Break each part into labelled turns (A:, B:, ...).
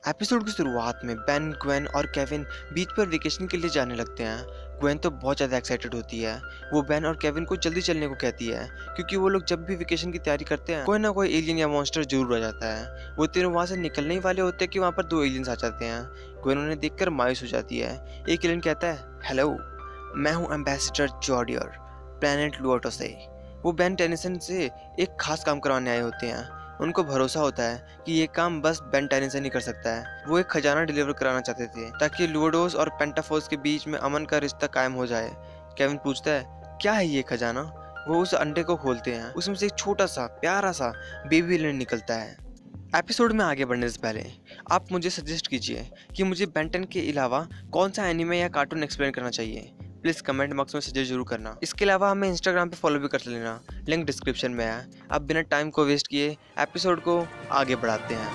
A: Episode की शुरुआत में बेन, ग्वेन और केविन बीच पर वेकेशन के लिए जाने लगते हैं। ग्वेन तो बहुत ज़्यादा एक्साइटेड होती है। वो बेन और केविन को जल्दी चलने को कहती है क्योंकि वो लोग जब भी वेकेशन की तैयारी करते हैं कोई ना कोई एलियन या मॉन्स्टर जरूर आ जाता है। वो तीनों वहाँ से निकलने ही वाले होते हैं कि वहाँ पर दो एलियंस आ जाते हैं। ग्वेन उन्हें देखकर मायूस हो जाती है। एक एलियन कहता है, हेलो, मैं हूँ एम्बेसडर जॉर्डियर, प्लेनेट लुआटो से। वो बेन टेनिसन से एक खास काम करवाने आए होते हैं। उनको भरोसा होता है कि ये काम बस बेन टेनिसन ही कर सकता है। वो एक खजाना डिलीवर कराना चाहते थे ताकि लुआडोस और पेंटाफोस के बीच में अमन का रिश्ता कायम हो जाए। केविन पूछता है, क्या है ये खजाना? वो उस अंडे को खोलते हैं। उसमें से एक छोटा सा प्यारा सा बेबी एलियन निकलता है। एपिसोड में आगे बढ़ने से पहले आप मुझे सजेस्ट कीजिए कि मुझे बेन 10 के अलावा कौन सा एनिमे या कार्टून एक्सप्लेन करना चाहिए। प्लीज़ कमेंट बॉक्स में सजेस्ट जरूर करना। इसके अलावा हमें इंस्टाग्राम पे फॉलो भी कर लेना, लिंक डिस्क्रिप्शन में है। अब बिना टाइम को वेस्ट किए एपिसोड को आगे बढ़ाते हैं।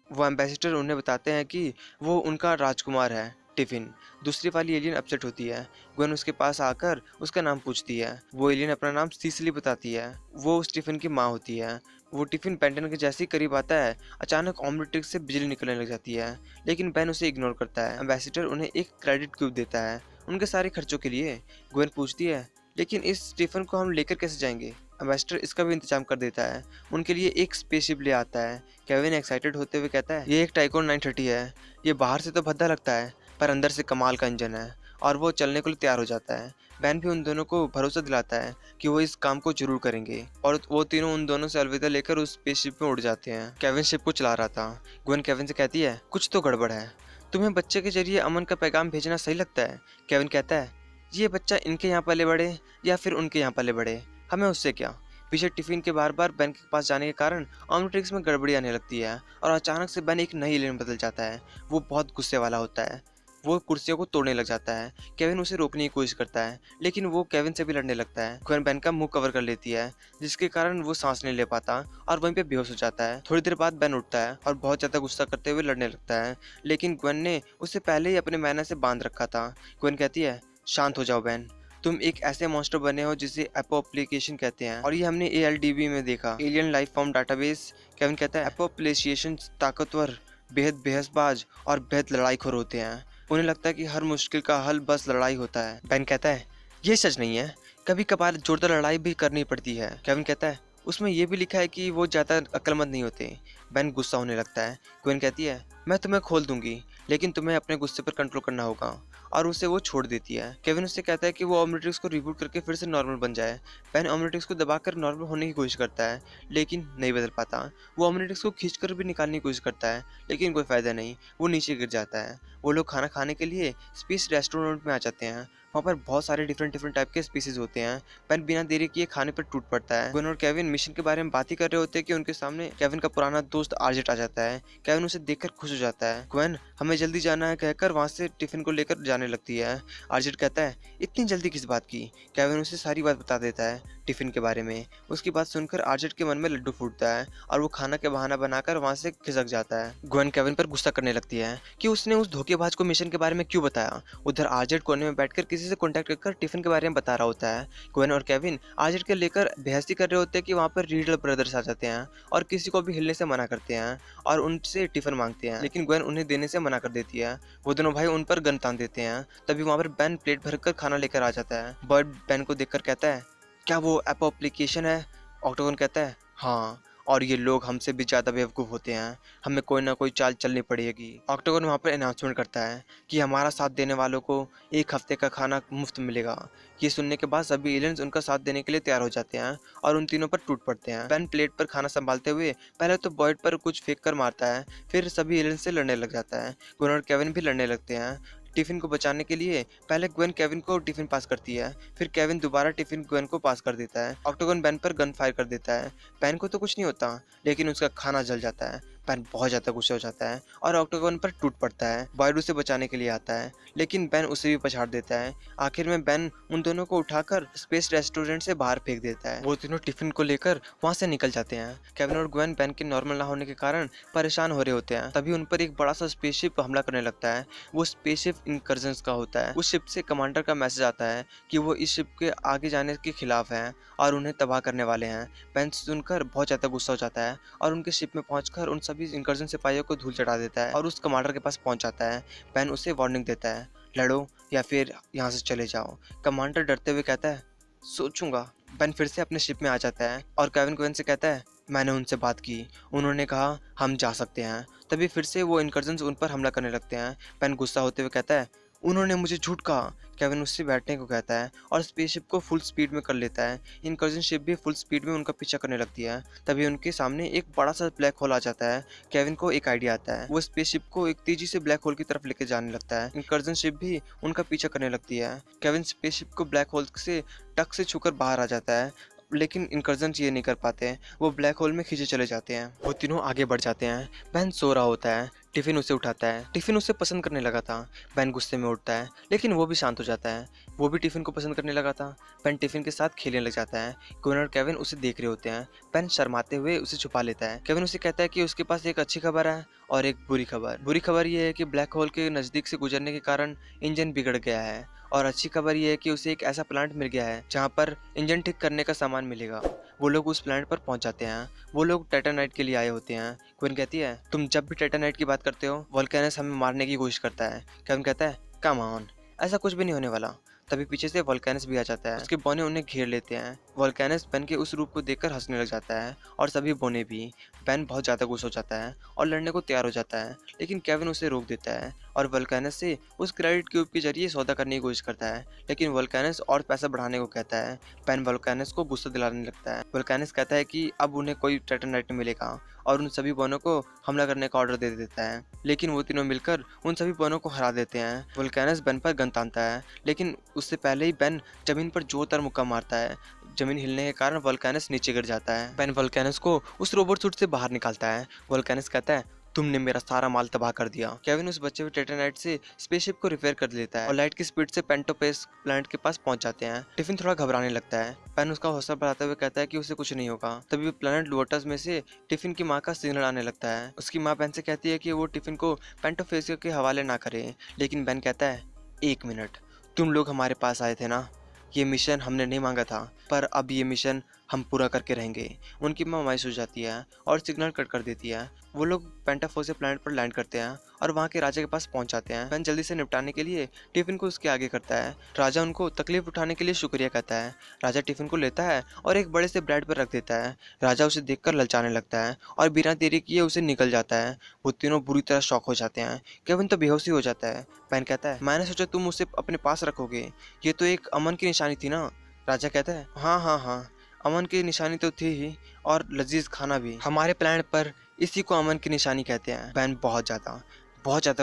A: वो एम्बेसडर उन्हें बताते हैं कि वो उनका राजकुमार है, टिफिन। दूसरी वाली एलियन अपसेट होती है। ग्वेन उसके पास आकर उसका नाम पूछती है। वो एलियन अपना नाम सीसिली बताती है। वो उस टिफिन की माँ होती है। वो टिफिन पेंटन के जैसे ही करीब आता है, अचानक ऑमलेट्रिक्स से बिजली निकलने लग जाती है, लेकिन बेन उसे इग्नोर करता है। एम्बेसडर उन्हें एक क्रेडिट क्यूब देता है उनके सारे खर्चों के लिए। ग्वेन पूछती है, लेकिन इस टिफिन को हम लेकर कैसे जाएंगे? एम्बेसडर इसका भी इंतजाम कर देता है। उनके लिए एक स्पेसशिप ले आता है। केविन एक्साइटेड होते हुए कहता है, ये एक टाइकोन 930 है। ये बाहर से तो भद्दा लगता है पर अंदर से कमाल का इंजन है। और वो चलने के लिए तैयार हो जाता है। बैन भी उन दोनों को भरोसा दिलाता है कि वो इस काम को जरूर करेंगे और वो तीनों उन दोनों से अलविदा लेकर उस स्पेसशिप में उड़ जाते हैं। केविन शिप को चला रहा था। ग्वेन केविन से कहती है, कुछ तो गड़बड़ है। तुम्हें बच्चे के जरिए अमन का पैगाम भेजना सही लगता है? केविन कहता है, ये बच्चा इनके यहाँ पले बढ़े या फिर उनके यहाँ पले बढ़े, हमें उससे क्या। पीछे टिफिन के बार बार बेन के पास जाने के कारण ऑमनिट्रिक्स में गड़बड़ी आने लगती है और अचानक से बेन एक नई लेन बदल जाता है। वो बहुत गुस्से वाला होता है। वो कुर्सियों को तोड़ने लग जाता है। केविन उसे रोकने की कोशिश करता है लेकिन वो केविन से भी लड़ने लगता है। ग्वेन बेन का मुंह कवर कर लेती है जिसके कारण वो सांस नहीं ले पाता और वहीं पे बेहोश हो जाता है। थोड़ी देर बाद बेन उठता है और बहुत ज्यादा गुस्सा करते हुए लड़ने लगता है, लेकिन ग्वेन ने उसे पहले ही अपने मैना से बांध रखा था। ग्वेन कहती है, शांत हो जाओ बेन, तुम एक ऐसे मॉन्स्टर बने हो जिसे एपोप्लिकेशन कहते हैं और ये हमने ALDB में देखा, alien life form database. Kevin कहता है, एपोप्लिकेशन ताकतवर, बेहद बेहसबाज और बेहद लड़ाईखोर होते हैं। उन्हें लगता है कि हर मुश्किल का हल बस लड़ाई होता है। बेन कहता है, ये सच नहीं है, कभी कभार जोरदार लड़ाई भी करनी पड़ती है। केविन कहता है, उसमें यह भी लिखा है कि वो ज़्यादा अक्लमंद नहीं होते। बेन गुस्सा होने लगता है। ग्वेन कहती है, मैं तुम्हें खोल दूंगी लेकिन तुम्हें अपने गुस्से पर कंट्रोल करना होगा, और उसे वो छोड़ देती है। केविन उससे कहता है कि वो ऑमनिट्रिक्स को रिबूट करके फिर से नॉर्मल बन जाए। बेन ऑमनिट्रिक्स को दबाकर नॉर्मल होने की कोशिश करता है लेकिन नहीं बदल पाता। वो ऑमनिट्रिक्स को खींचकर भी निकालने की कोशिश करता है लेकिन कोई फायदा नहीं, वो नीचे गिर जाता है। वो लोग खाना खाने के लिए स्पेस रेस्टोरेंट में आ जाते हैं। वहाँ पर बहुत सारे डिफरेंट टाइप के स्पीसीज होते हैं। बेन बिना देरी किए खाने पर टूट पड़ता है। ग्वेन और केविन मिशन के बारे में बात ही कर रहे होते हैं कि उनके सामने केविन का पुराना दोस्त आर्जेट आ जाता है। केविन उसे देखकर खुश हो जाता है। ग्वेन, हमें जल्दी जाना है कहकर वहाँ से टिफिन को लेकर जाने लगती है। आर्जेट कहता है, इतनी जल्दी किस बात की? केविन उसे सारी बात बता देता है टिफिन के बारे में। उसकी बात सुनकर आर्जेट के मन में लड्डू फूटता है और वो खाना के बहाना बनाकर वहाँ से खिसक जाता है। ग्वेन केविन पर गुस्सा करने लगती है कि उसने उस धोखेबाज को मिशन के बारे में क्यों बताया। उधर आर्जेट कोने में बैठकर किसी से कॉन्टैक्ट कर टिफिन के बारे में बता रहा होता है। ग्वेन और केविन आर्जेट के लेकर बहस कर रहे होते हैं कि वहाँ पर रीडल ब्रदर्स आ जाते हैं और किसी को भी हिलने से मना करते हैं और उनसे टिफिन मांगते हैं, लेकिन ग्वेन उन्हें देने से मना कर देती है। वो दोनों भाई उन पर गन तान देते हैं। तभी वहाँ पर बेन प्लेट भरकर खाना लेकर आ जाता है। बर्ड बेन को देखकर कहता है, क्या वो एपोप्लिकेशन है? ऑक्टोगन कहता है, हाँ, और ये लोग हमसे भी ज़्यादा बेवकूफ़ होते हैं, हमें कोई ना कोई चाल चलनी पड़ेगी। ऑक्टोगन वहाँ पर अनाउंसमेंट करता है कि हमारा साथ देने वालों को एक हफ्ते का खाना मुफ्त मिलेगा। ये सुनने के बाद सभी एलियंस उनका साथ देने के लिए तैयार हो जाते हैं और उन तीनों पर टूट पड़ते हैं। बेन प्लेट पर खाना संभालते हुए पहले तो बॉयड पर कुछ फेंक कर मारता है, फिर सभी एलियंस से लड़ने लग जाता है। ग्वेन और केविन भी लड़ने लगते हैं। टिफिन को बचाने के लिए पहले ग्वेन केविन को टिफिन पास करती है, फिर केविन दोबारा टिफिन ग्वेन को पास कर देता है। ऑक्टोगन बेन पर गन फायर कर देता है। बेन को तो कुछ नहीं होता लेकिन उसका खाना जल जाता है। बेन बहुत ज़्यादा गुस्सा हो जाता है और ऑक्टागन पर टूट पड़ता है। बॉयड उसे बचाने के लिए आता है, लेकिन बेन उसे भी पछाड़ देता है। आखिर में बेन उन दोनों को उठाकर स्पेस रेस्टोरेंट से बाहर फेंक देता है। वो तीनों टिफिन को लेकर वहाँ से निकल जाते हैं। केविन और ग्वेन बेन के नॉर्मल ना होने के कारण परेशान हो रहे होते हैं। तभी उन पर एक बड़ा सा स्पेसशिप हमला करने लगता है। वो स्पेसशिप इनकर्जन्स का होता है। उस शिप से कमांडर का मैसेज आता है कि वो इस शिप के आगे जाने के खिलाफ हैं और उन्हें तबाह करने वाले हैं। बेन सुनकर बहुत ज़्यादा गुस्सा हो जाता है और उनके शिप में पहुंचकर उन सभी इनकर्जन सिपाहियों को धूल चढ़ा देता है और उस कमांडर के पास पहुंच जाता है। बेन उसे वार्निंग देता है, लड़ो या फिर यहाँ से चले जाओ। कमांडर डरते हुए कहता है, सोचूंगा। बेन फिर से अपने शिप में आ जाता है और केविन ग्वेन से कहता है, मैंने उनसे बात की, उन्होंने कहा हम जा सकते हैं। तभी फिर से वो इनकर्जन्स उन पर हमला करने लगते हैं। बेन गुस्सा होते हुए कहता है, उन्होंने मुझे झूठ कहा। केविन उससे बैठने को कहता है और स्पेसशिप को फुल स्पीड में कर लेता है। इनकर्जन शिप भी फुल स्पीड में उनका पीछा करने लगती है। तभी उनके सामने एक बड़ा सा ब्लैक होल आ जाता है। केविन को एक आइडिया आता है, वो स्पेसशिप को एक तेजी से ब्लैक होल की तरफ लेके जाने लगता है। इनकर्जन शिप भी उनका पीछा करने लगती है। केविन स्पेसशिप को ब्लैक होल से टक से छूकर बाहर आ जाता है, लेकिन इनकर्जन्स ये नहीं कर पाते हैं। वो ब्लैक होल में खींचे चले जाते हैं। वो तीनों आगे बढ़ जाते हैं। बेन सो रहा होता है। टिफिन उसे उठाता है। टिफिन उसे पसंद करने लगा था। बेन गुस्से में उठता है, लेकिन वो भी शांत हो जाता है। वो भी टिफिन को पसंद करने लगा था। बेन टिफिन के साथ खेलने लग जाता है। ग्वेन और केविन उसे देख रहे होते हैं। बेन शर्माते हुए उसे छुपा लेता है। केविन उसे कहता है कि उसके पास एक अच्छी खबर है और एक बुरी खबर। बुरी खबर ये है कि ब्लैक होल के नज़दीक से गुजरने के कारण इंजन बिगड़ गया है, और अच्छी खबर ये है कि उसे एक ऐसा प्लांट मिल गया है जहाँ पर इंजन ठीक करने का सामान मिलेगा। वो लोग उस प्लांट पर पहुंच जाते हैं। वो लोग टाइटैनाइट के लिए आए होते हैं। क्वीन कहती है, तुम जब भी टाइटैनाइट की बात करते हो वोल्केनस हमें मारने की कोशिश करता है। केविन कहता है, कम ऑन, ऐसा कुछ भी नहीं होने वाला। तभी पीछे से वोल्केनस भी आ जाता है। उसके बोने उन्हें घेर लेते हैं। वोल्केनस बेन के उस रूप को देखकर हंसने लग जाता है और सभी बोने भी। बेन बहुत ज़्यादा गुस्सा हो जाता है और लड़ने को तैयार हो जाता है, लेकिन केविन उसे रोक देता है और वोल्केनस से उस क्रेडिट क्यूब के जरिए सौदा करने की कोशिश करता है, लेकिन वोल्केनस और पैसा बढ़ाने को कहता है। बेन वोल्केनस को गुस्सा दिलाने लगता है। वोल्केनस कहता है कि अब उन्हें कोई टाइटैनाइट नहीं मिलेगा और उन सभी बोनों को हमला करने का ऑर्डर दे देता है, लेकिन वो तीनों मिलकर उन सभी बोनों को हरा देते हैं। वोल्केनस बेन पर गन तानता है, लेकिन उससे पहले ही बेन जमीन पर जोरदार मुक्का मारता है। जमीन हिलने के कारण वोल्केनस नीचे गिर जाता है। बेन वोल्केनस को उस रोबोट सूट से बाहर निकालता है। वोल्केनस कहता है, तुमने मेरा सारा माल तबाह कर दिया। केविन उस बचे हुए टाइटैनाइट से स्पेसशिप को रिपेयर कर लेता है और लाइट की स्पीड से पेंटोपेस प्लांट के पास पहुंच जाते हैं। टिफिन थोड़ा घबराने लगता है। पेन उसका हौसला बढ़ाते हुए कहता है कि उसे कुछ नहीं होगा। तभी प्लैनेट लोटस में से टिफिन की माँ का सिग्नल आने लगता है। उसकी माँ बेन से कहती है कि वो टिफिन को पेंटोफेस के हवाले ना करे, लेकिन बेन कहता है, एक मिनट, तुम लोग हमारे पास आए थे ना, ये मिशन हमने नहीं मांगा था, पर अब ये मिशन हम पूरा करके रहेंगे। उनकी माँ मायूस हो जाती है और सिग्नल कट कर देती है। वो लोग पेंटाफोसे प्लैनेट पर लैंड करते हैं और वहाँ के राजा के पास पहुँच जाते हैं। बेन जल्दी से निपटाने के लिए टिफिन को उसके आगे करता है। राजा उनको तकलीफ उठाने के लिए शुक्रिया कहता है। राजा टिफिन को लेता है और एक बड़े से ब्रेड पर रख देता है। राजा उसे देखकर ललचाने लगता है और बिना देरी किए उसे निकल जाता है। वो तीनों बुरी तरह शॉक हो जाते हैं। केविन तो बेहोश ही हो जाता है। बेन कहता है, मैंने सोचा तुम उसे अपने पास रखोगे, ये तो एक अमन की निशानी थी ना। राजा कहता है, हाँ हाँ हाँ, अमन की निशानी तो थी ही, और लजीज खाना भी। हमारे प्लेनेट पर इसी को अमन की निशानी कहते हैं। बेन बहुत ज़्यादा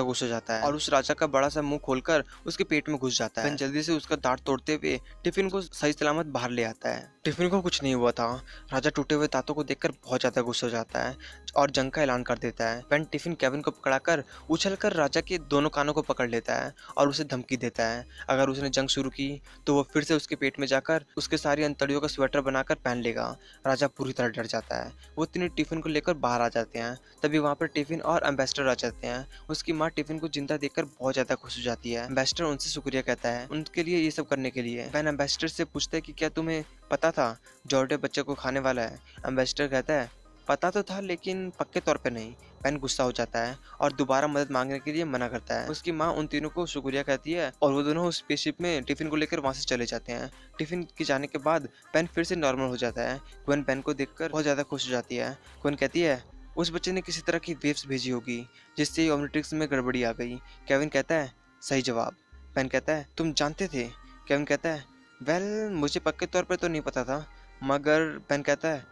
A: गुस्सा हो जाता है और उस राजा का बड़ा सा मुंह खोलकर उसके पेट में घुस जाता है। बेन जल्दी से उसका दांत तोड़ते हुए टिफिन को सही सलामत बाहर ले आता है। टिफिन को कुछ नहीं हुआ था। राजा टूटे हुए दांतों को देखकर बहुत ज़्यादा गुस्सा हो जाता है और जंग का ऐलान कर देता है। बेन टिफिन केविन को पकड़ाकर उछलकर राजा के दोनों कानों को पकड़ लेता है और उसे धमकी देता है, अगर उसने जंग शुरू की तो वो फिर से उसके पेट में जाकर उसके सारी अंतड़ियों का स्वेटर बनाकर पहन लेगा। राजा पूरी तरह डर जाता है। वो तीनों टिफिन को लेकर बाहर आ जाते हैं। तभी वहाँ पर टिफिन और एम्बेसडर आ जाते हैं। उसकी माँ टिफिन को जिंदा देखकर बहुत ज्यादा खुश हो जाती है। एम्बेसडर उनसे शुक्रिया कहता है उनके लिए ये सब करने के लिए। बेन एम्बेसडर से पूछता है कि क्या तुम्हें पता था जॉर्डे बच्चे को खाने वाला है। एम्बेसडर कहता है, पता तो था लेकिन पक्के तौर पे नहीं। बेन गुस्सा हो जाता है और दोबारा मदद मांगने के लिए मना करता है। उसकी माँ उन तीनों को शुक्रिया कहती है और वो दोनों उस स्पेसशिप में टिफिन को लेकर वहाँ से चले जाते हैं। टिफिन के जाने के बाद बेन फिर से नॉर्मल हो जाता है। ग्वेन बेन को देखकर बहुत ज़्यादा खुश हो जाती है। ग्वेन कहती है, उस बच्चे ने किसी तरह की वेव्स भेजी होगी जिससे ओमनिट्रिक्स में गड़बड़ी आ गई। केविन कहता है, सही जवाब। बेन कहता है, तुम जानते थे। केविन कहता है, वेल मुझे पक्के तौर पर तो नहीं पता था, मगर बेन कहता है,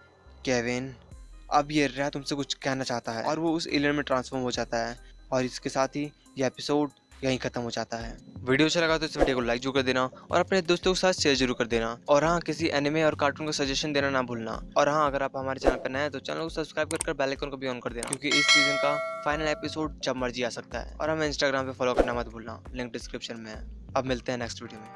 A: केविन अब ये रहा तुमसे कुछ कहना चाहता है, और वो उस एलियन में ट्रांसफॉर्म हो जाता है। और इसके साथ ही ये एपिसोड यहीं खत्म हो जाता है। वीडियो अच्छा लगा तो इस वीडियो को लाइक जरूर कर देना और अपने दोस्तों के साथ शेयर जरूर कर देना। और हाँ, किसी एनिमे और कार्टून का सजेशन देना ना भूलना। और हाँ, अगर आप हमारे चैनल पर नए हैं तो चैनल को सब्सक्राइब कर बेल आइकन को भी ऑन कर देना, क्योंकि इस सीजन का फाइनल एपिसोड जब मर्जी आ सकता है। और हमें इंस्टाग्राम पे फॉलो करना मत भूलना, लिंक डिस्क्रिप्शन में है। अब मिलते हैं नेक्स्ट वीडियो में।